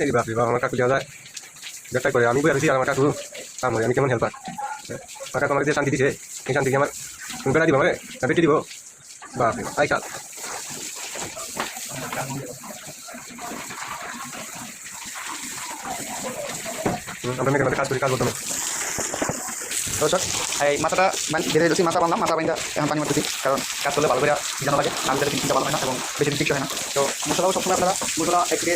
এই বাপরে বাবা, আমার কাকু দেওয়া যায় ব্যবসা করে, আমি বুঝে আর আমার কাকু কাম করে, আমি কেমন হেল্পার। আমার কাকু আমাকে যে শান্তি দিছে, এই শান্তি কি আমার বেড়া দিব, মানে বেটি দিব বাপরে আই কাল। আমরা মেয়েকে কাজ করি, কাজ করতাম। দর্শক এই মাথাটা বেঁধে দিচ্ছি, মাথা বানলাম, মাথা বাইন্দা এখন পানি মারতেছি, কারণ কাজ করলে ভালো করে জানা লাগে, আমি তাদের চিন্তা ভালো হয় না এবং বেশি দিন ঠিক হয় না। তো মশলাও সবসময় আপনারা মশলা এক থেকে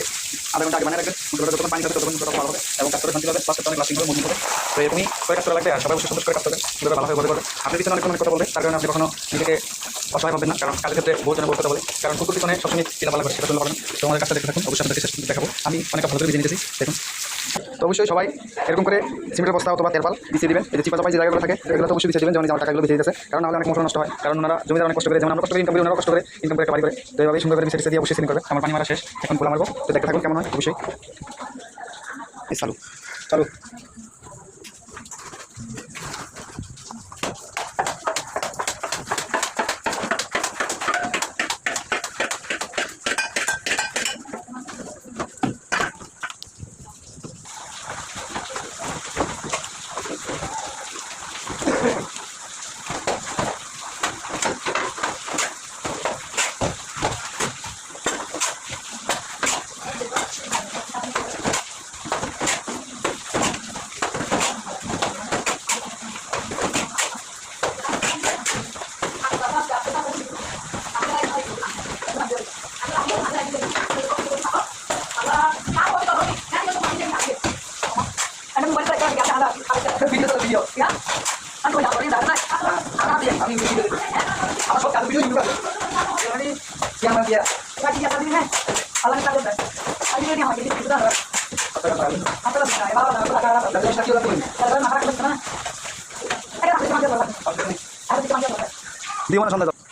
আধা ঘন্টা আগে বানিয়ে রাখবেন, মশলাটা যতক্ষণ পানি থাকবে ততক্ষণ মশলাটা ভালো হবে এবং কাজ করে শান্তি হবে, প্লাস অনেক লাস্টিং হবে, মজবুত হবে। তো এরকমই করে কাজ করা লাগবে, আর সবাই অবশ্যই সন্তোষ করে কাজ করবেন, সেভাবে ভালোভাবে বলে করবেন। আপনি পিছনে অনেক কথা বলবেন, তার কারণে আপনি কখনো নিজেকে অসহায় ভাববেন না, কারণ কাজের ক্ষেত্রে বহু জনে বহু কথা বলে, কারণ কুকুর পিছনে সবসময় চিন্তা করে সেটা শুনতে পারবেন। তো আমাদের কাজটা দেখতে থাকুন, অবশ্যই আপনাদের শেষ পর্যন্ত দেখাবো, আমি অনেক ভালো করে বুঝে নিতেছি, দেখুন। তো অবশ্যই সবাই এরকম করে সিমেন্টের বস্তা অথবা তেরপাল বিছিয়ে দিবেন, এই যে চিপা চাপাই যে জায়গাগুলো থাকে এগুলো তো অবশ্যই বিছিয়ে দেবেন, যেমন আমার টাকাগুলো বিছিয়ে দিতেছে, কারণ নাহলে অনেক মশলা নষ্ট হয়, কারণ ওনারা জমিদার অনেক কষ্ট করে, যেমন আমরা কষ্ট করে ইনকাম করি, ওনারা কষ্ট করে ইনকাম করে একটা বাড়ি করে। তো এইভাবে সুন্দর করে বিছিয়ে দিয়ে অবশ্যই সিলিং করবে। আমার পানি মারা শেষ, এখন খোলা মারবো, তো দেখতে থাকুন কেমন হয়। অবশ্যই চালু চালু। video ya kan gue dapetin dana anak dia kami video apa kok video juga ini yang dia lagi ya tadi nih kalau kita lihat tadi dia lagi di situ dah apa lagi ya bawa dalam ada lagi lagi ada nak ke sana ada di mana